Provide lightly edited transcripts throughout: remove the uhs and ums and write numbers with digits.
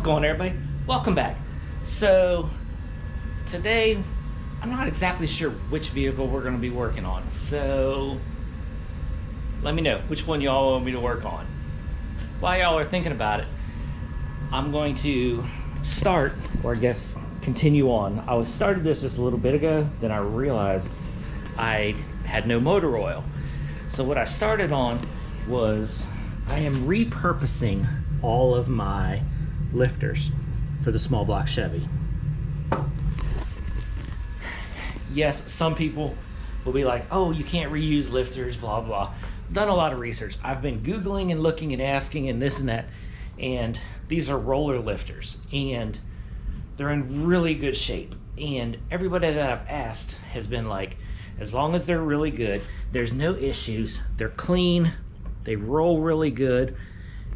going on, everybody? Welcome back. So today I'm not exactly sure which vehicle we're going to be working on, so let me know which one y'all want me to work on. While y'all are thinking about it, I'm going to start, or I guess continue on. I started this just a little bit ago, then I realized I had no motor oil. So what I started on was I am repurposing all of my lifters for the small block Chevy. Yes, some people will be like, oh, you can't reuse lifters, blah, blah. I've done a lot of research. I've been Googling and looking and asking and this and that. And these are roller lifters and they're in really good shape. And everybody that I've asked has been like, as long as they're really good, there's no issues, they're clean, they roll really good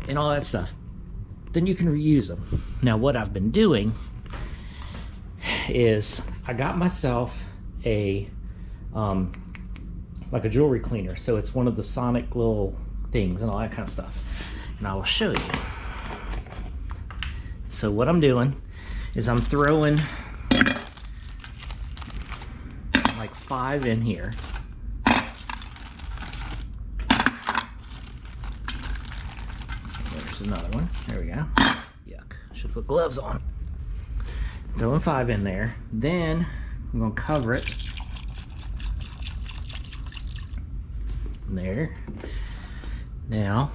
and all that stuff, then you can reuse them. Now what I've been doing is I got myself a like a jewelry cleaner. So it's one of the sonic little things and all that kind of stuff. And I will show you. So what I'm doing is I'm throwing like 5 in here. There's another one. There we go. Yuck. Should put gloves on. Throwing 5 in there. Then I'm going to cover it. There. Now,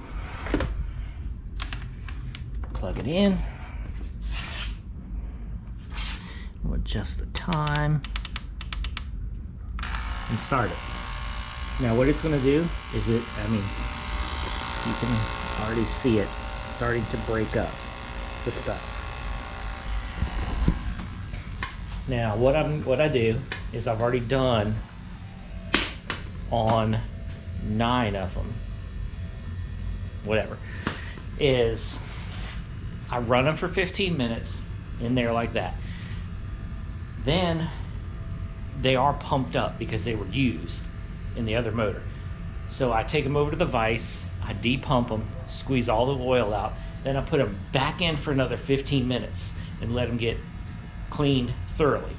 plug it in. We'll adjust the time and start it. Now what it's going to do is you can already see it starting to break up the stuff. Now what I do is I've already done on 9 of them, whatever, is I run them for 15 minutes in there like that. Then they are pumped up because they were used in the other motor. So I take them over to the vise, I depump them, squeeze all the oil out, then I put them back in for another 15 minutes and let them get cleaned thoroughly.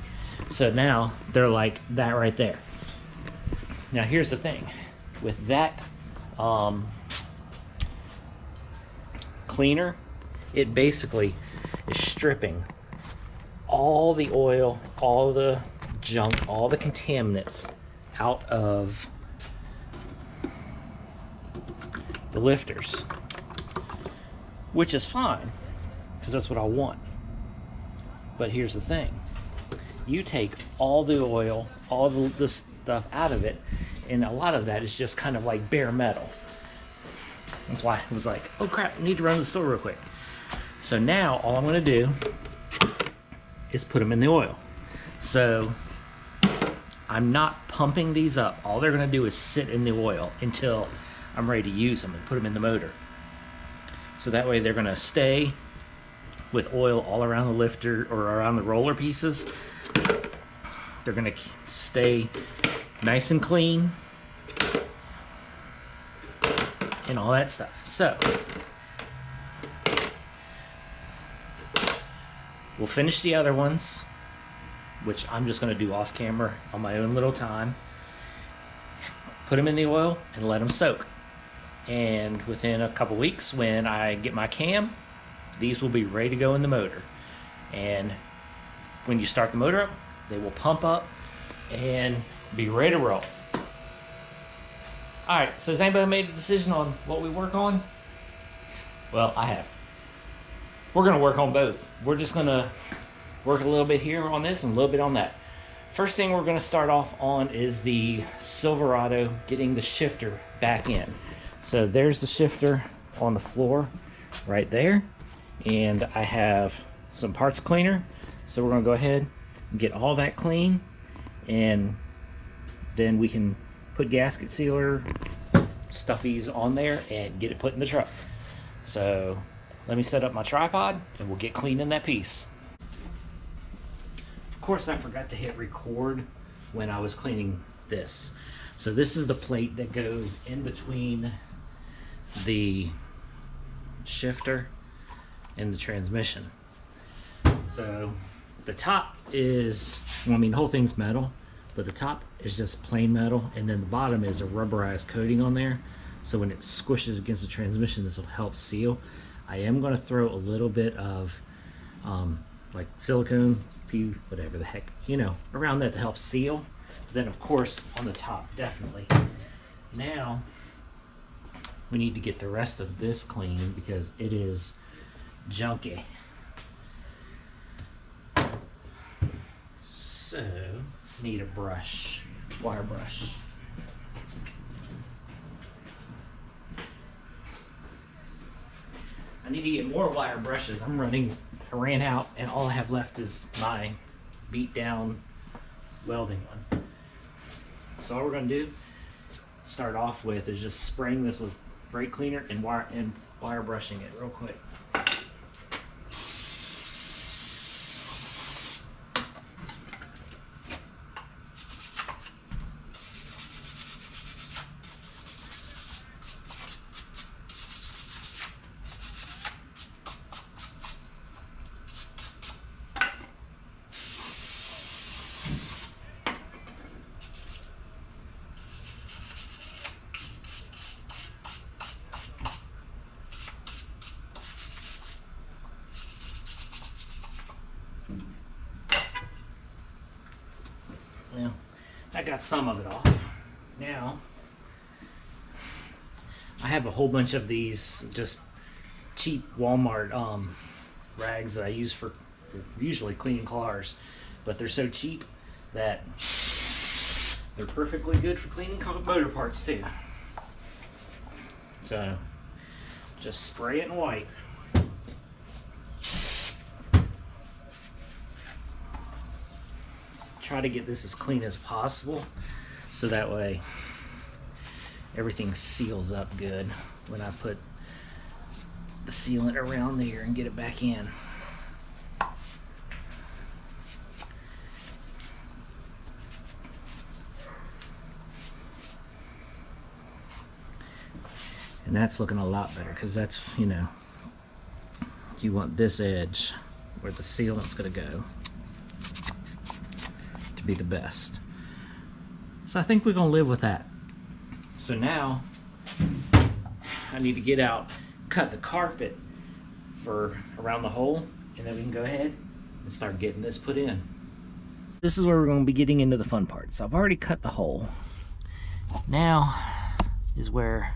So now they're like that right there. Now here's the thing. With that cleaner, it basically is stripping all the oil, all the junk, all the contaminants out of the lifters, which is fine because that's what I want. But here's the thing. You take all the oil, all the stuff out of it, and a lot of that is just kind of like bare metal. That's why I was like, oh crap, I need to run to the store real quick. So now all I'm going to do is put them in the oil. So I'm not pumping these up. All they're going to do is sit in the oil until I'm ready to use them and put them in the motor. So that way they're going to stay with oil all around the lifter or around the roller pieces. They're going to stay nice and clean and all that stuff. So we'll finish the other ones, which I'm just going to do off camera on my own little time. Put them in the oil and let them soak. And within a couple weeks, when I get my cam, these will be ready to go in the motor. And when you start the motor up, they will pump up and be ready to roll. Alright, so has anybody made a decision on what we work on? Well, I have. We're going to work on both. We're just going to work a little bit here on this and a little bit on that. First thing we're going to start off on is the Silverado, getting the shifter back in. So there's the shifter on the floor right there. And I have some parts cleaner. So we're going to go ahead and get all that clean. And then we can put gasket sealer stuffies on there and get it put in the truck. So let me set up my tripod and we'll get cleaning that piece. Of course, I forgot to hit record when I was cleaning this. So this is the plate that goes in between the shifter and the transmission. So the top is, well, I mean, the whole thing's metal, but the top is just plain metal, and then the bottom is a rubberized coating on there. So when it squishes against the transmission, this will help seal. I am going to throw a little bit of like silicone, whatever the heck, you know, around that to help seal. Then of course on the top, definitely. Now we need to get the rest of this clean because it is junky. So need a brush, wire brush. I need to get more wire brushes. I ran out, and all I have left is my beat down welding one. So all we're gonna do, start off with, is just spraying this with brake cleaner and wire brushing it real quick. Well, I got some of it off. Now, I have a whole bunch of these just cheap Walmart rags that I use for usually cleaning cars, but they're so cheap that they're perfectly good for cleaning motor parts too. So, just spray it in white. Try to get this as clean as possible so that way everything seals up good when I put the sealant around there and get it back in. And that's looking a lot better because that's, you know, you want this edge where the sealant's going to go to be the best. So I think we're going to live with that. So now I need to get out, cut the carpet for around the hole, and then we can go ahead and start getting this put in. This is where we're going to be getting into the fun part. So I've already cut the hole. Now is where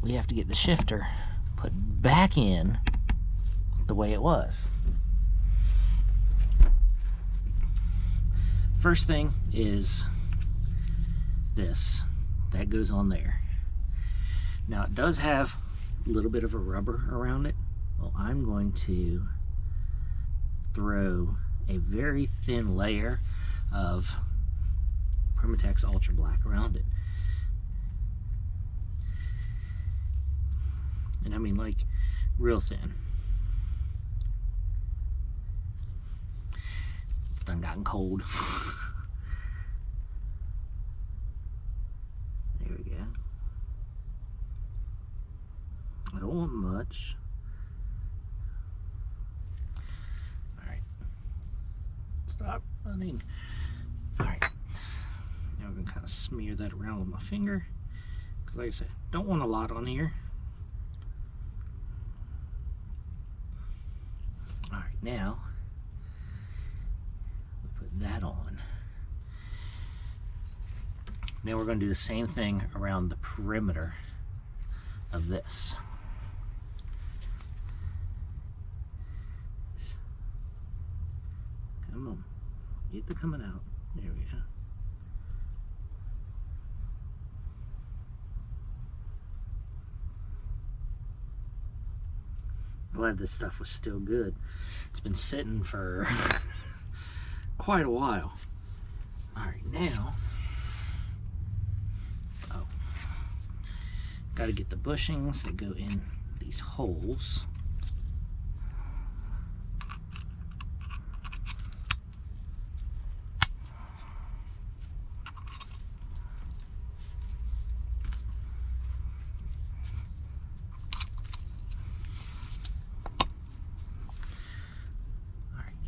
we have to get the shifter put back in the way it was. First thing is this. That goes on there. Now it does have a little bit of a rubber around it. Well, I'm going to throw a very thin layer of Permatex Ultra Black around it. And I mean like real thin. Done gotten cold. There we go. I don't want much. Alright. Stop running. Alright. Now we're going to kind of smear that around with my finger. Because like I said, don't want a lot on here. Alright, now that on. Now we're going to do the same thing around the perimeter of this. Come on, get the coming out. There we go. Glad this stuff was still good. It's been sitting for quite a while. Alright, now, got to get the bushings that go in these holes.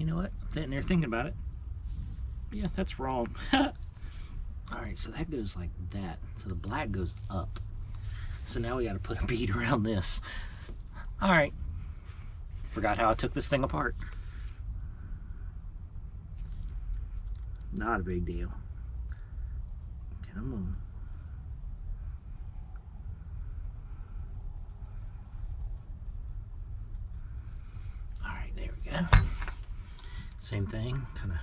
know what? I'm sitting there thinking about it. Yeah, that's wrong. All right, so that goes like that. So the black goes up. So now we got to put a bead around this. All right. Forgot how I took this thing apart. Not a big deal. Come on. All right, there we go. Same thing, kind of.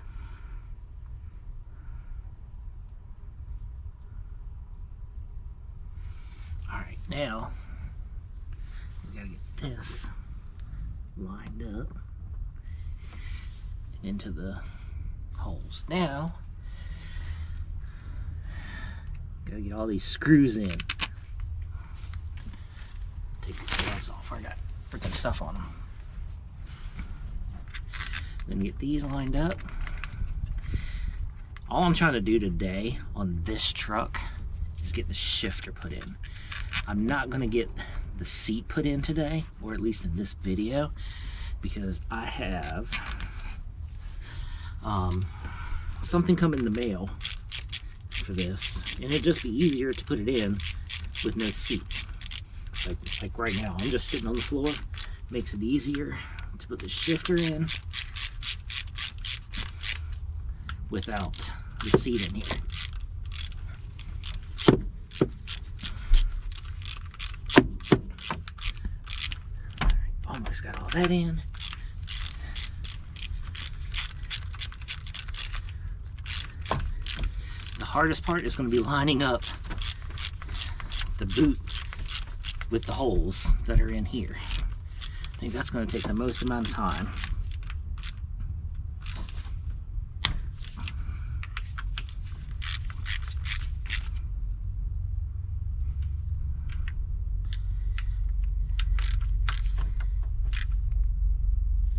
All right, now we gotta get this lined up and into the holes. Now, gotta get all these screws in. Take these gloves off. I got freaking stuff on them. Then get these lined up. All I'm trying to do today on this truck is get the shifter put in. I'm not gonna get the seat put in today, or at least in this video, because I have something come in the mail for this, and it'd just be easier to put it in with no seat. Like right now, I'm just sitting on the floor. Makes it easier to put the shifter in without the seat in here. All right, almost got all that in. The hardest part is going to be lining up the boot with the holes that are in here. I think that's going to take the most amount of time.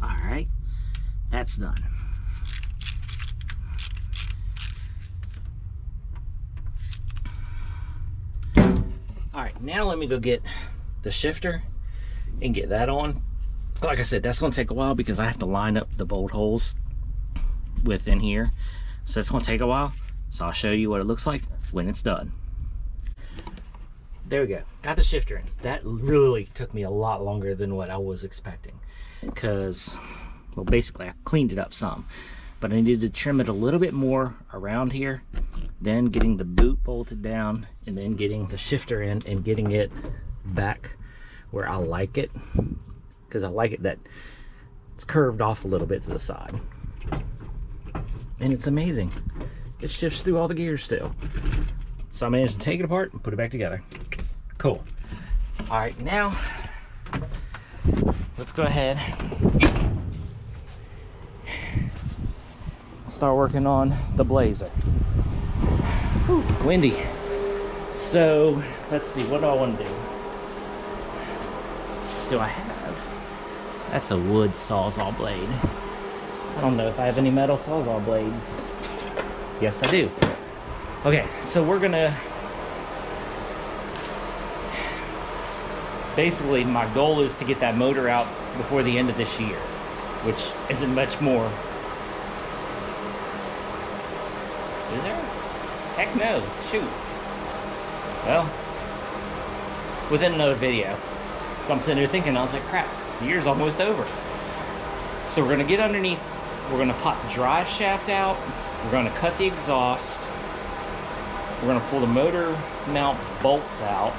Alright, that's done. Alright, now let me go get the shifter and get that on. Like I said, that's going to take a while because I have to line up the bolt holes within here. So it's going to take a while. So I'll show you what it looks like when it's done. There we go. Got the shifter in. That really took me a lot longer than what I was expecting. Because, well, basically I cleaned it up some. But I needed to trim it a little bit more around here. Then getting the boot bolted down. And then getting the shifter in and getting it back where I like it. Because I like it that it's curved off a little bit to the side. And it's amazing. It shifts through all the gears still. So I managed to take it apart and put it back together. Cool. All right, now let's go ahead and start working on the Blazer. Whew, windy. So let's see, what do I want to do? Do I have? That's a wood Sawzall blade. I don't know if I have any metal Sawzall blades. Yes, I do. Okay, so we're gonna... Basically, my goal is to get that motor out before the end of this year, which isn't much more. Is there? Heck no. Shoot. Well, within another video. So I'm sitting there thinking, I was like, crap, the year's almost over. So we're gonna get underneath, we're gonna pop the drive shaft out, we're gonna cut the exhaust, we're gonna pull the motor mount bolts out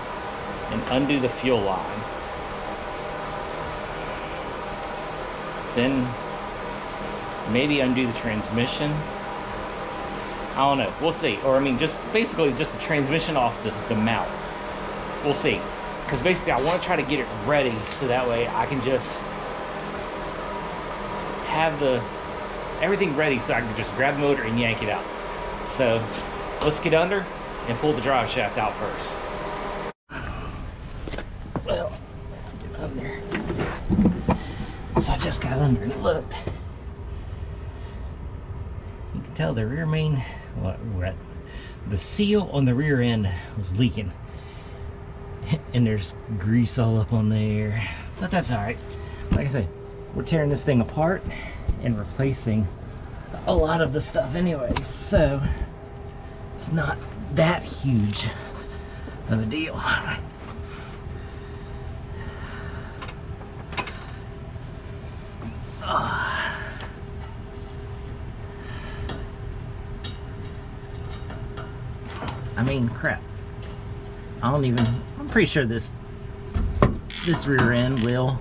and undo the fuel line. Then maybe undo the transmission. I don't know, we'll see. Or I mean, just basically just the transmission off the mount. We'll see. Because basically I want to try to get it ready so that way I can just have everything ready so I can just grab the motor and yank it out. So let's get under and pull the drive shaft out first. Well, let's get under. So I just got under and looked. You can tell the rear main, the seal on the rear end was leaking. And there's grease all up on there, but that's all right. Like I said, we're tearing this thing apart and replacing a lot of the stuff anyway, so it's not that huge of a deal. I mean, crap. I'm pretty sure this rear end will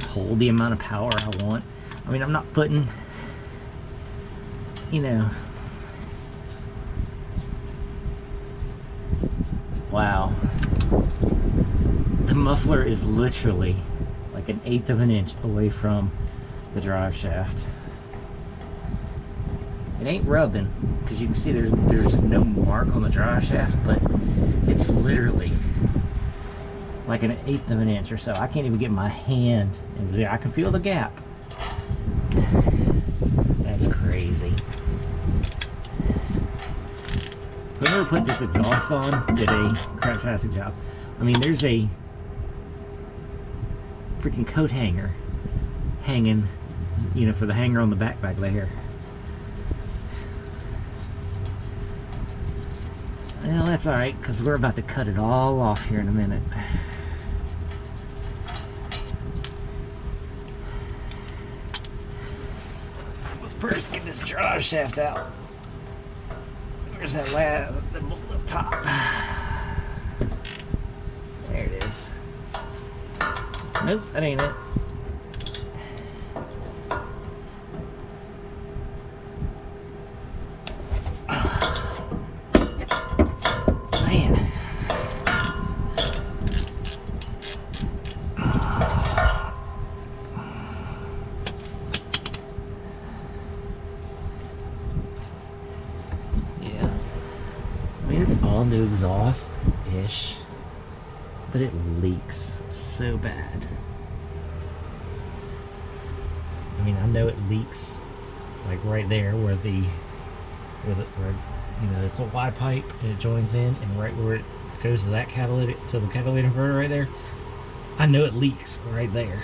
hold the amount of power I want. I mean, I'm not putting, you know, wow. The muffler is literally like 1/8 of an inch away from the drive shaft. It ain't rubbing, because you can see there's no mark on the drive shaft, but it's literally like 1/8 of an inch or so. I can't even get my hand in there. I can feel the gap. That's crazy. Whoever put this exhaust on did a craptastic job. I mean, there's a freaking coat hanger hanging, you know, for the hanger on the back there. Well, that's alright, because we're about to cut it all off here in a minute. Let's first get this drive shaft out. Where's that the top? There it is. Nope, that ain't it. New exhaust-ish, but it leaks so bad. I mean, I know it leaks like right there where you know, it's a Y pipe and it joins in, and right where it goes to that catalytic, to the catalytic converter right there, I know it leaks right there.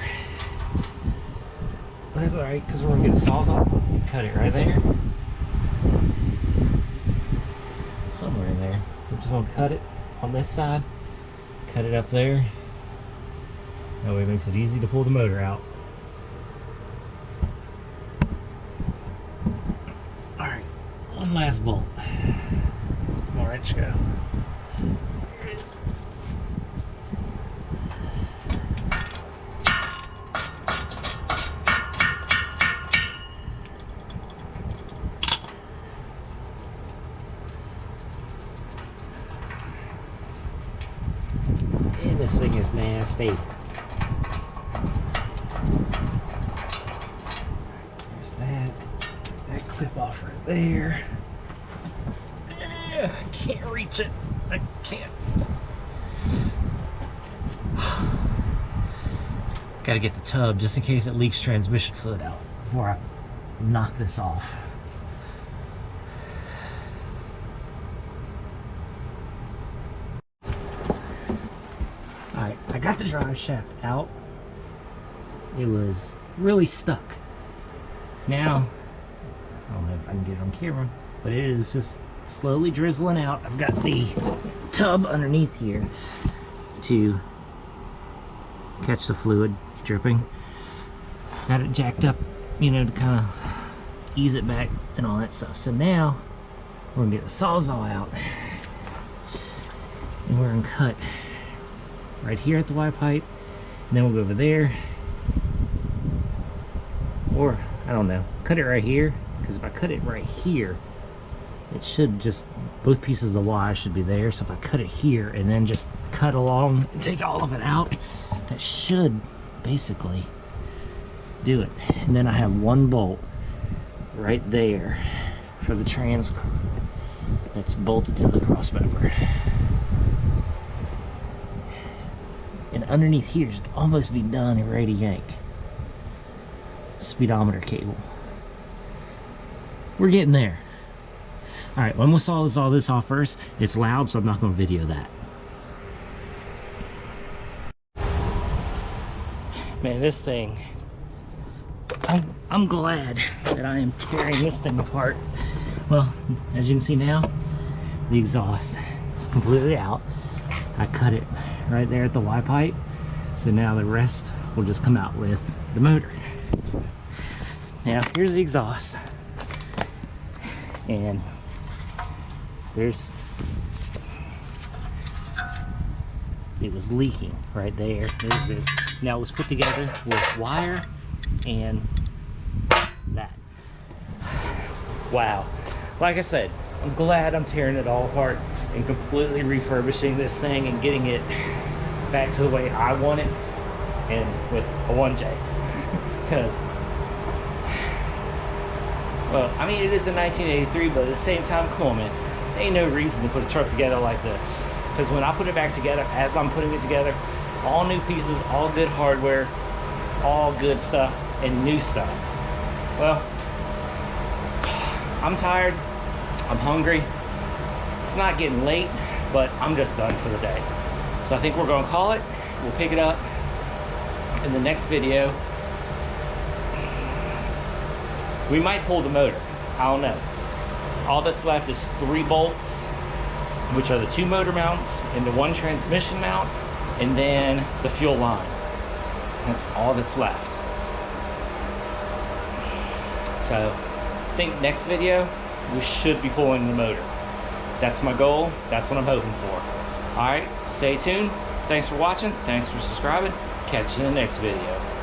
But that's alright, because we're gonna get the saws off and cut it right there. Somewhere in there. We're just going to cut it on this side, cut it up there. That way it makes it easy to pull the motor out. Alright, one last bolt. More inch go. Here it is. This thing is nasty. There's that clip off right there. I can't reach it. I can't. Gotta get the tub just in case it leaks transmission fluid out before I knock this off. Alright, I got the drive shaft out. It was really stuck. Now, I don't know if I can get it on camera, but it is just slowly drizzling out. I've got the tub underneath here to catch the fluid dripping. Got it jacked up, you know, to kind of ease it back and all that stuff. So now, we're going to get the Sawzall out. And we're going to cut right here at the Y pipe, and then we'll go over there, or I don't know, cut it right here, because if I cut it right here, it should just, both pieces of the Y should be there. So if I cut it here and then just cut along and take all of it out, that should basically do it. And then I have one bolt right there for the trans that's bolted to the cross member. And underneath here should almost be done and ready to yank. Speedometer cable. We're getting there. Alright, well, I'm going to saw all this off first. It's loud, so I'm not going to video that. Man, this thing I'm glad that I am tearing this thing apart. Well, as you can see now, the exhaust is completely out. I cut it right there at the Y pipe, so now the rest will just come out with the motor. Now here's the exhaust, and there's, it was leaking right there. There's this. Now it was put together with wire and that. Wow. Like I said, I'm glad I'm tearing it all apart and completely refurbishing this thing and getting it back to the way I want it, and with a 1J. Because, well, I mean, it is a 1983, but at the same time, come on, man, there ain't no reason to put a truck together like this. Because when I put it back together, as I'm putting it together, all new pieces, all good hardware, all good stuff, and new stuff. Well, I'm tired, I'm hungry, it's not getting late, but I'm just done for the day. So I think we're gonna call it. We'll pick it up in the next video. We might pull the motor, I don't know. All that's left is 3 bolts, which are the 2 motor mounts and the 1 transmission mount, and then the fuel line. That's all that's left. So I think next video we should be pulling the motor. That's my goal, that's what I'm hoping for. Alright, stay tuned. Thanks for watching, thanks for subscribing. Catch you in the next video.